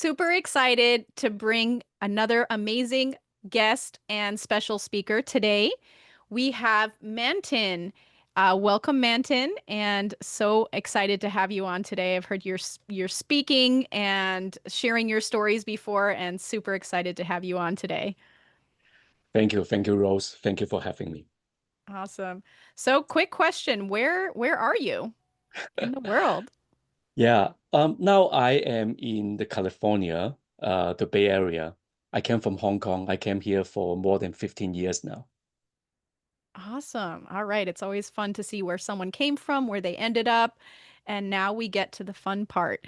Super excited to bring another amazing guest and special speaker today. We have Mantin. Welcome, Mantin, and so excited to have you on today. I've heard your speaking and sharing your stories before, and super excited to have you on today. Thank you, Rose. Thank you for having me. Awesome. So, quick question: Where are you in the world? Now I am in the California, the Bay Area. I came from Hong Kong. I came here for more than 15 years now. Awesome. All right. It's always fun to see where someone came from, where they ended up. And now we get to the fun part.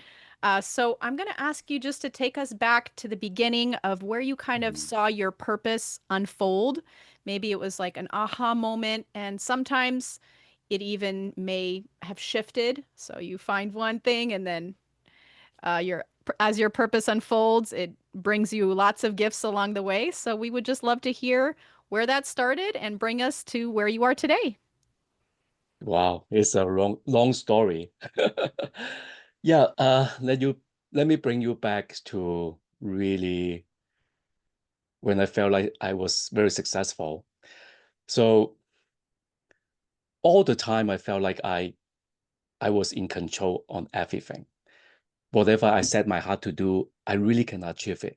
So I'm going to ask you just to take us back to the beginning of where you kind of Mhm. saw your purpose unfold. Maybe it was like an aha moment, and sometimes it even may have shifted. So you find one thing, and then your as your purpose unfolds, it brings you lots of gifts along the way. So we would just love to hear where that started and bring us to where you are today. Wow, it's a long story. Yeah, let me bring you back to really when I felt like I was very successful. So all the time I felt like I was in control on everything. Whatever I set my heart to do, I really can achieve it.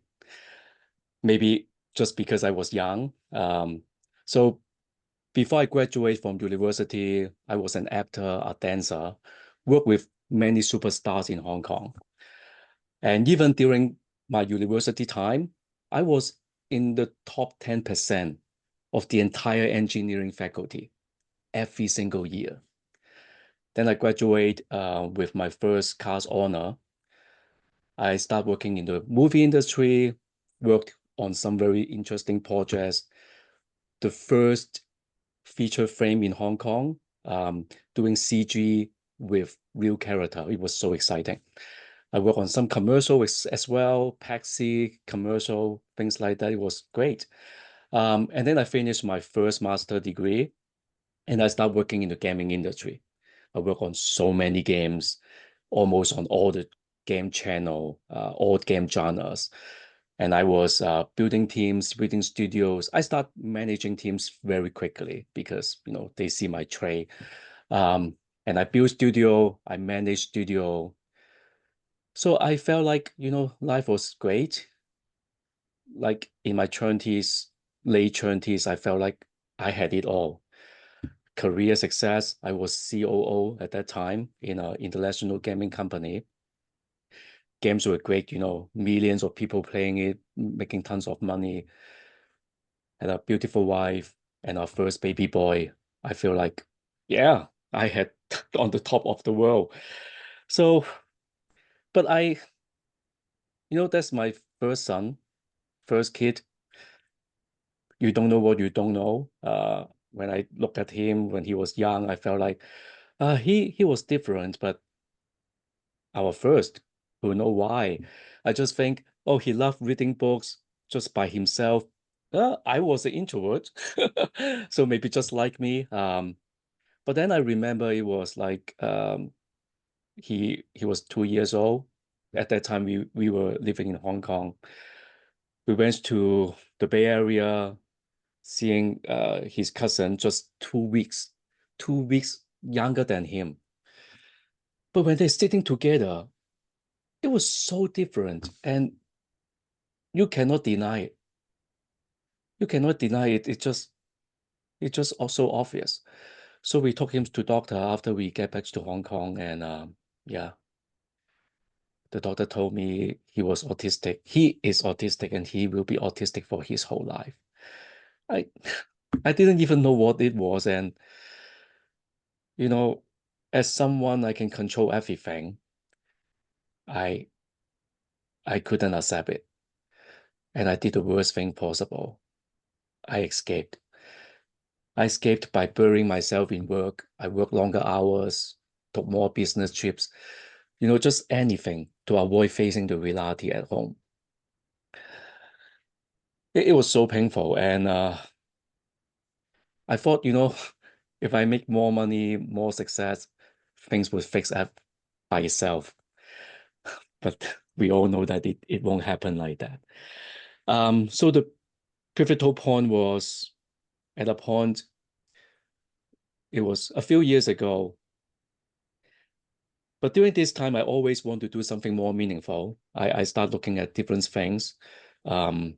Maybe just because I was young. So before I graduated from university, I was an actor, a dancer, worked with many superstars in Hong Kong. And even during my university time, I was in the top 10% of the entire engineering faculty every single year. Then I graduate with my first class honor. I start working in the movie industry, worked on some very interesting projects. The first feature frame in Hong Kong, doing CG with real character. It was so exciting. I worked on some commercial as well, Pepsi commercial, things like that. It was great. And then I finished my first master degree and I started working in the gaming industry. I work on so many games, almost on all the game channel, all game genres. And I was building teams, building studios. I start managing teams very quickly because they see my trade. Um, and I build studio, I manage studio. So I felt like life was great. Like in my 20s, late 20s, I felt like I had it all. Career success. I was COO at that time in an international gaming company. Games were great, millions of people playing it, making tons of money. Had a beautiful wife and our first baby boy. I feel like, yeah, I had on the top of the world. So, but that's my first son, first kid. You don't know what you don't know. When I looked at him when he was young, I felt like he was different, but our first. Who know why? I just think, oh, he loved reading books just by himself. I was an introvert, so maybe just like me. But then I remember it was like he was 2 years old. At that time, we were living in Hong Kong. We went to the Bay Area, seeing his cousin just 2 weeks, 2 weeks younger than him. But when they're sitting together, it was so different, and you cannot deny it. You cannot deny it. It's just also obvious. So we took him to doctor after we get back to Hong Kong, and yeah, the doctor told me he was autistic. He is autistic, and he will be autistic for his whole life. I I didn't even know what it was, and you know, as someone I can control everything, I I couldn't accept it, and I did the worst thing possible. I escaped. I escaped by burying myself in work. I worked longer hours, took more business trips, just anything to avoid facing the reality at home. It was so painful. And I thought, if I make more money, more success, things would fix up by itself. But we all know that it won't happen like that. So the pivotal point was at a point, it was a few years ago. But during this time, I always want to do something more meaningful. I start looking at different things. Um,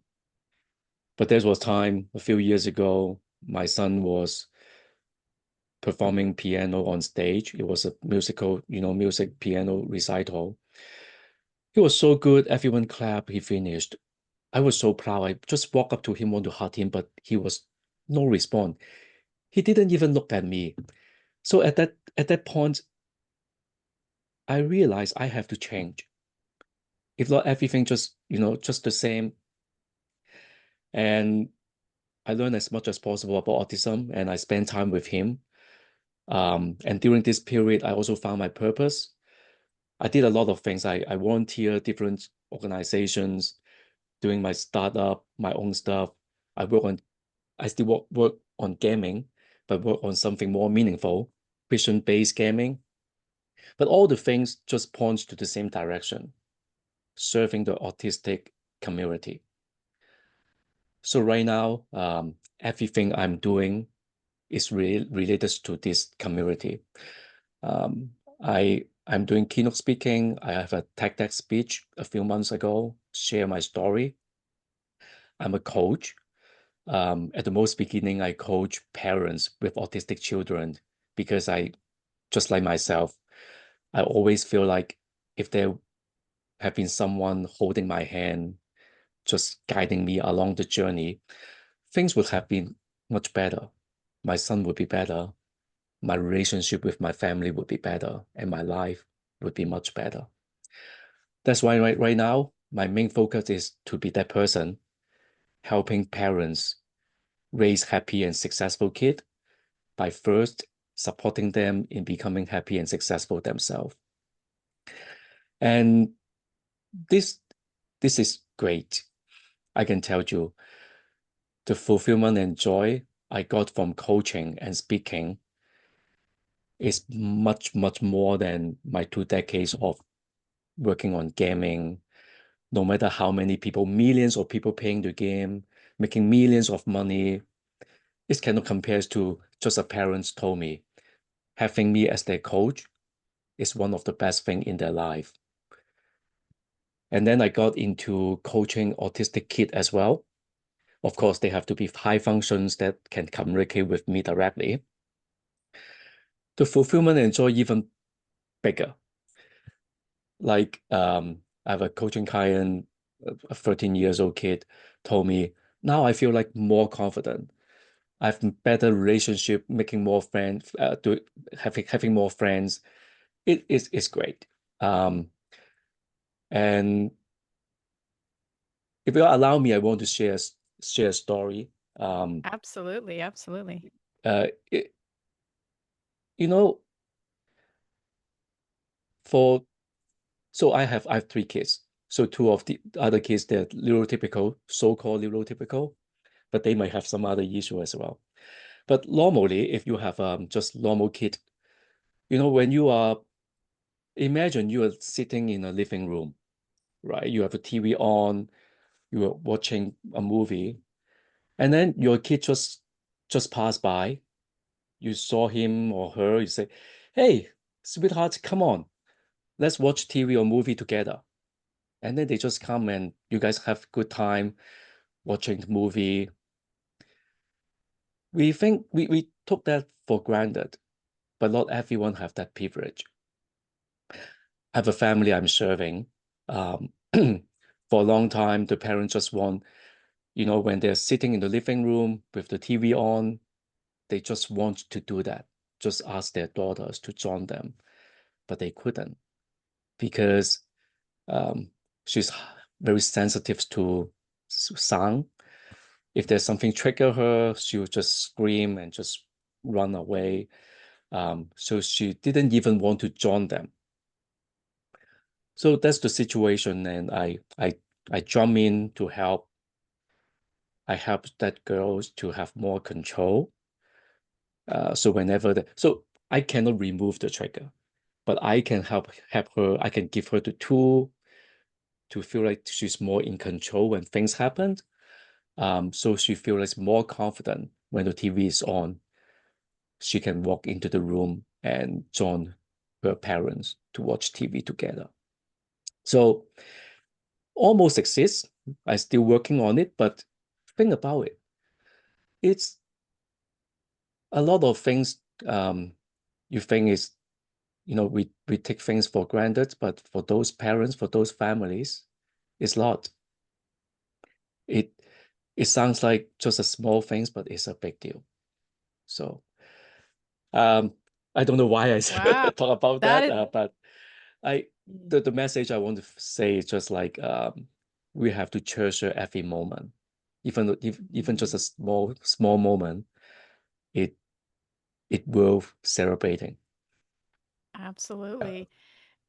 but there was time a few years ago, my son was performing piano on stage. It was a musical, music piano recital. He was so good. Everyone clapped. He finished. I was so proud. I just walked up to him, want to hug him, but he was no response. He didn't even look at me. So at that point, I realized I have to change. If not everything just the same. And I learned as much as possible about autism and I spent time with him. And during this period, I also found my purpose. I did a lot of things. I volunteer different organizations, doing my startup, my own stuff. I work on, I still work on gaming, but work on something more meaningful, vision-based gaming. But all the things just point to the same direction, serving the autistic community. So right now, everything I'm doing is related to this community. I'm doing keynote speaking. I have a TEDx speech a few months ago, share my story. I'm a coach. At the most beginning, I coach parents with autistic children because I, just like myself, I always feel like if there have been someone holding my hand, just guiding me along the journey, things would have been much better. My son would be better. My relationship with my family would be better, and my life would be much better. That's why right now, my main focus is to be that person, helping parents raise happy and successful kids by first supporting them in becoming happy and successful themselves. And this this is great. I can tell you the fulfillment and joy I got from coaching and speaking is much, much more than my 2 decades of working on gaming. No matter how many people, millions of people playing the game, making millions of money, this cannot compare to just a parents told me having me as their coach is one of the best thing in their life. And then I got into coaching autistic kid as well. Of course, they have to be high functions that can communicate with me directly. The fulfillment and joy even bigger. Like I have a coaching client, a 13 years old kid, told me, now I feel like more confident. I have better relationship, making more friends, having more friends. It's great. Um, and if you allow me, I want to share a story. Um, Absolutely, absolutely. uh, it, you know, for so I have 3 kids. So two of the other kids, they're neurotypical, so-called neurotypical, but they might have some other issue as well. But normally, if you have just normal kid, when you are imagine you are sitting in a living room, right? You have a TV on, you are watching a movie, and then your kid just passed by. You saw him or her, you say, "Hey, sweetheart, come on, let's watch TV or movie together." And then they just come and you guys have good time watching the movie. We think we took that for granted, but not everyone have that privilege. I have a family I'm serving. Um, for a long time, the parents just want, when they're sitting in the living room with the TV on, they just want to do that. Just ask their daughters to join them, but they couldn't because um, she's very sensitive to sound. If there's something trigger her, she'll just scream and just run away. So she didn't even want to join them. So that's the situation, and I jump in to help. I help that girls to have more control. So I cannot remove the trigger, but I can help her. I can give her the tool to feel like she's more in control when things happen. So she feels like more confident when the TV is on. She can walk into the room and join her parents to watch TV together. So almost exists. I'm still working on it, but think about it. It's a lot of things you think is, we take things for granted, but for those parents, for those families, it's not. It it sounds like just a small things, but it's a big deal. So um I don't know why I Wow. talk about That that, is, but the message I want to say is just like we have to treasure every moment, even just a small moment. It it worth celebrating. absolutely.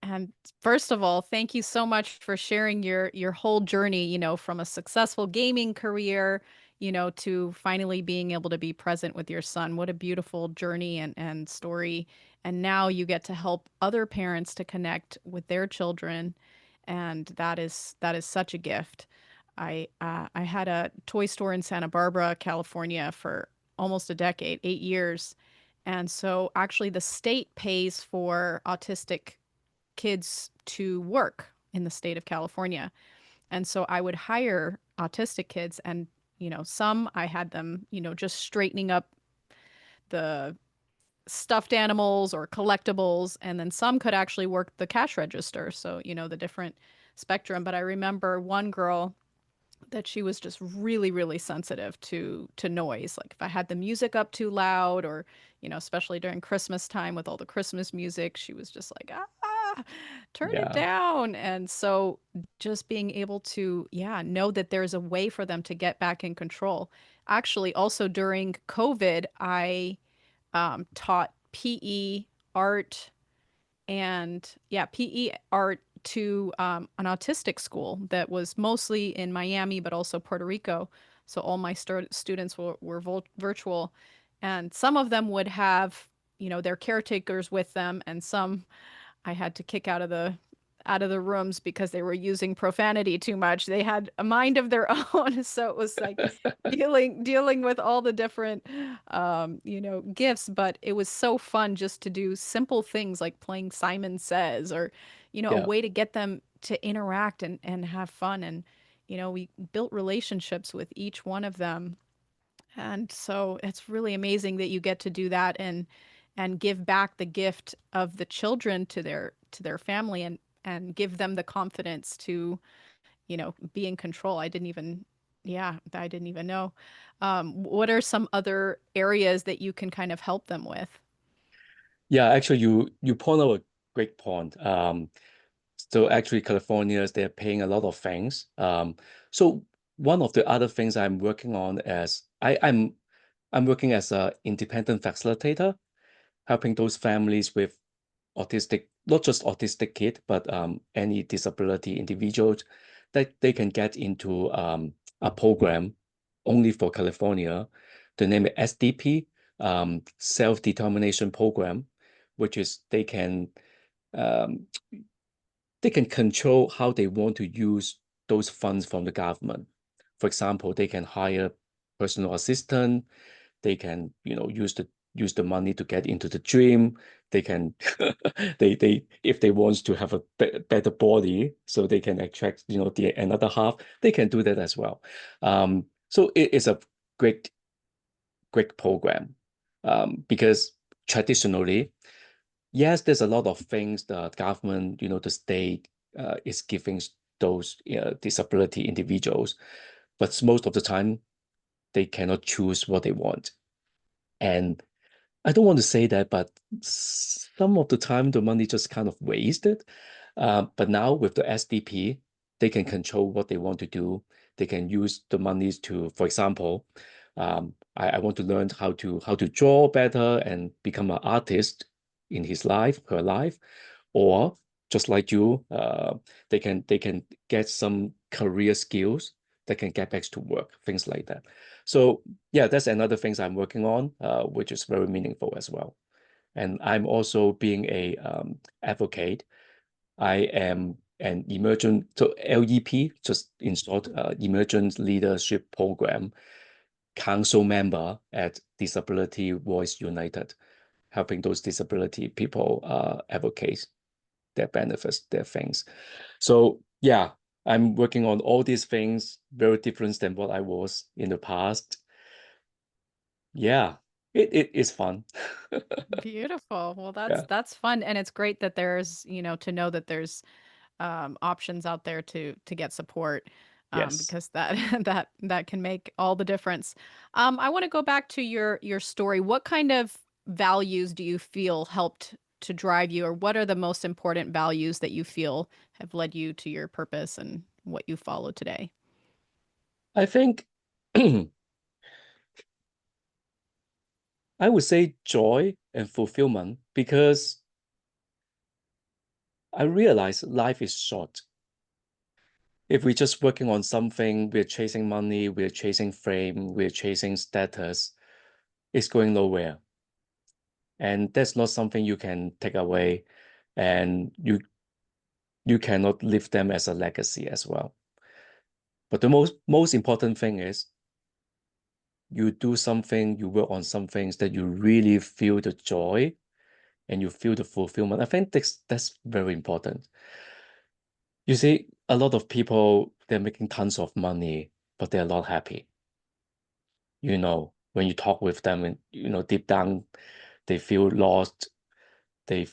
And first of all, thank you so much for sharing your whole journey, from a successful gaming career, to finally being able to be present with your son. What a beautiful journey and story. And now you get to help other parents to connect with their children, and that is such a gift. I had a toy store in Santa Barbara, California for almost a decade, 8 years. And so actually the state pays for autistic kids to work in the state of California. And so I would hire autistic kids, and some I had them, just straightening up the stuffed animals or collectibles, and then some could actually work the cash register, so the different spectrum. But I remember one girl that she was just really really sensitive to noise, like if I had the music up too loud, or especially during Christmas time with all the Christmas music, she was just like, turn it Yeah, down. And so just being able to, yeah, know that there's a way for them to get back in control. Actually, also during COVID, I taught PE, art, and yeah, PE art to an autistic school that was mostly in Miami, but also Puerto Rico. So all my students were virtual, and some of them would have, their caretakers with them, and some I had to kick out of the rooms because they were using profanity too much. They had a mind of their own, so it was like dealing with all the different gifts. But it was so fun just to do simple things like playing Simon Says, or a yeah, way to get them to interact and have fun. And we built relationships with each one of them, and so it's really amazing that you get to do that and give back the gift of the children to their family, and give them the confidence to, be in control. I didn't even know. What are some other areas that you can kind of help them with? yeah. Actually, you point out a great point. So actually, California's they're paying a lot of things. So one of the other things I'm working on as I'm working as a independent facilitator, helping those families with autistic, not just autistic kid, but any disability individuals that they can get into a program only for California. The name is SDP, Self-Determination Program, which is um, they can control how they want to use those funds from the government. For example, they can hire personal assistant. They can, use the money to get into the gym. They can, they if they want to have a better body, so they can attract, the another half. They can do that as well. So it is a great, great program, because traditionally, yes, there's a lot of things the government, the state is giving those disability individuals, but most of the time they cannot choose what they want. And I don't want to say that, but some of the time the money just kind of wasted. But now with the SDP, they can control what they want to do. They can use the monies to, for example, I want to learn how to draw better and become an artist in his life, her life, or just like you, they can get some career skills that can get back to work, things like that. So yeah, that's another things I'm working on, which is very meaningful as well. And I'm also being a advocate. I am an emergent, so LEP, just in short, Emergent Leadership Program council member at Disability Voice United, helping those disability people advocate their benefits, their things. So yeah, I'm working on all these things, very different than what I was in the past. Yeah, it is fun. Beautiful. Well, Yeah. that's fun, and it's great that there's, to know that there's options out there to get support, Yes. because that that can make all the difference. I want to go back to your story. What kind of values do you feel helped to drive you, or what are the most important values that you feel have led you to your purpose and what you follow today? I think I would say joy and fulfillment because I realize life is short. If we're just working on something, we're chasing money, we're chasing fame, we're chasing status, it's going nowhere. And that's not something you can take away, and you cannot leave them as a legacy as well. But the most important thing is you do something, you work on some things that you really feel the joy and you feel the fulfillment. I think that's very important. You see, a lot of people they're making tons of money, but they're not happy. When you talk with them and deep down they feel lost, they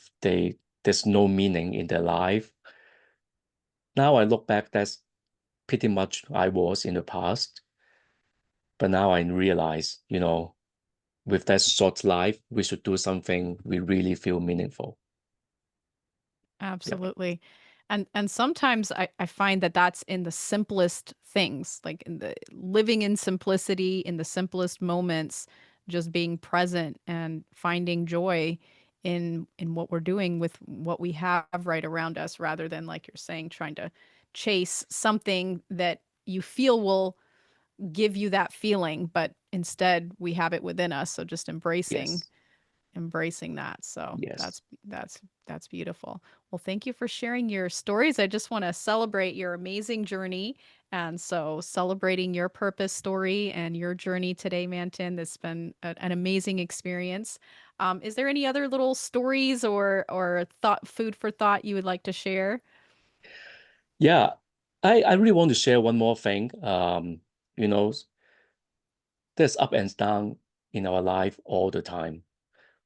there's no meaning in their life. Now I look back, that's pretty much I was in the past. But now I realize, with that short life, we should do something we really feel meaningful. Yep. Absolutely. And sometimes I find that that's in the simplest things, like in the living in simplicity, in the simplest moments, just being present and finding joy in what we're doing with what we have right around us, rather than, like you're saying, trying to chase something that you feel will give you that feeling, but instead we have it within us. So just Yes. embracing that. So Yes. that's beautiful. Well, thank you for sharing your stories. I just want to celebrate your amazing journey. And so celebrating your purpose story and your journey today, Mantin, that's been an amazing experience. Is there any other little stories or thought food for thought you would like to share? Yeah. I really want to share one more thing. You know, there's up and down in our life all the time.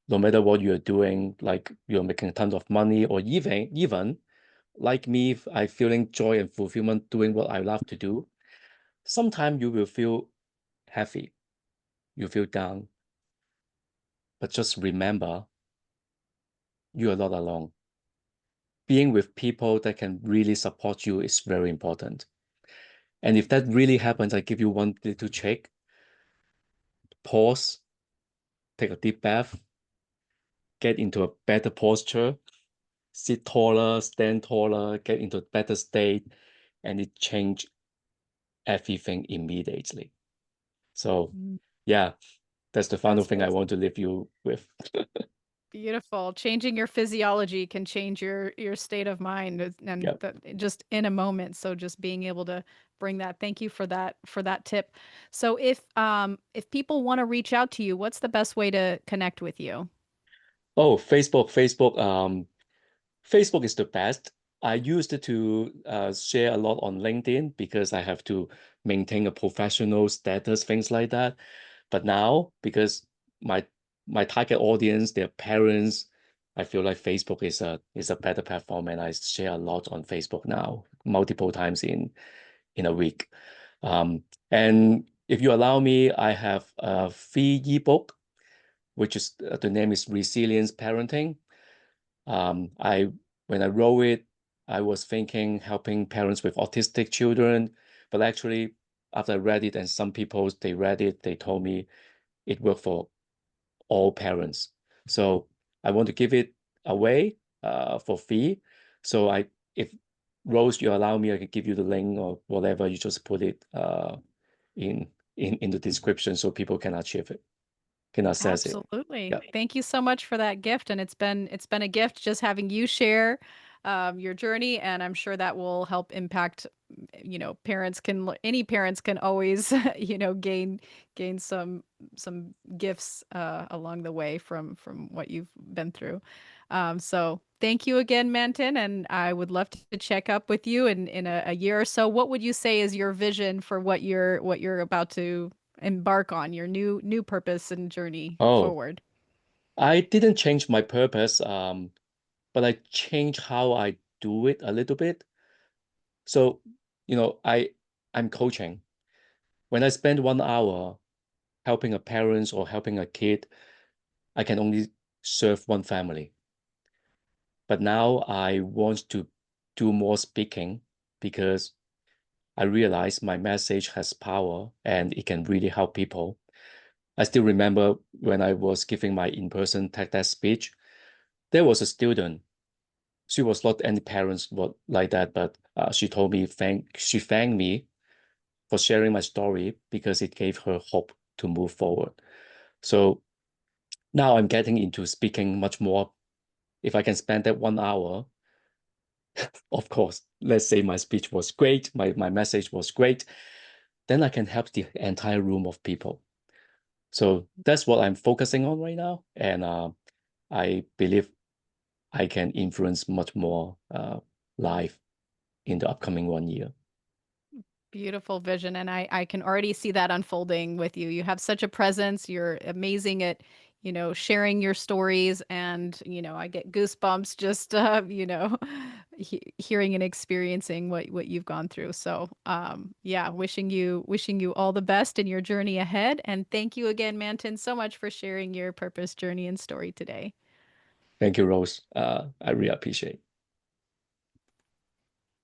No matter what you're doing, like you're making tons of money, or even like me, if I feeling joy and fulfillment doing what I love to do. Sometimes you will feel heavy, you feel down, but just remember you are not alone. Being with people that can really support you is very important. And if that really happens, I give you one little trick. Pause, take a deep breath, get into a better posture, sit taller, stand taller, get into a better state, and it change everything immediately. So Mm, yeah, that's the final That's thing I want to leave you with. beautiful. Changing your physiology can change your state of mind, and Yeah. that just in a moment. So just being able to bring that. Thank you for that tip. So if people want to reach out to you, what's the best way to connect with you? Oh, Facebook. Facebook is the best. I used to share a lot on LinkedIn because I have to maintain a professional status, things like that. But now, because my my target audience, their parents, I feel like Facebook is a better platform, and I share a lot on Facebook now, multiple times in a week. And if you allow me, I have a free ebook, which is the name is Resilience Parenting. I When I wrote it, I was thinking helping parents with autistic children, but actually, after I read it, and some people they read it, they told me it worked for all parents. So I want to give it away for free. So if Rose, you allow me, I can give you the link or whatever. You just put it in in the description so people can achieve it, can access it. Absolutely. Yeah. Thank you so much for that gift. And it's been a gift just having you share your journey, and I'm sure that will help impact, parents can any parents can always gain some gifts along the way from what you've been through. So thank you again, Manton, and I would love to check up with you in a year or so. What would you say is your vision for what you're about to embark on, your new purpose and journey Oh, forward? I didn't change my purpose, but I changed how I do it a little bit. So, I'm coaching. When I spend 1 hour helping a parent or helping a kid, I can only serve one family. But now I want to do more speaking because I realize my message has power and it can really help people. I still remember when I was giving my in-person TED speech, there was a student. She was not any parents like that, but she told me she thanked me for sharing my story because it gave her hope to move forward. So now I'm getting into speaking much more. If I can spend that 1 hour, of course, let's say my speech was great, my message was great, then I can help the entire room of people. So that's what I'm focusing on right now. And I believe I can influence much more life in the upcoming 1 year. Beautiful vision. And I can already see that unfolding with you. You have such a presence. You're amazing at, sharing your stories. And, I get goosebumps just, hearing and experiencing what you've gone through. So, yeah, wishing you all the best in your journey ahead. And thank you again, Manton, so much for sharing your purpose, journey, and story today. Thank you, Rose. I really appreciate it.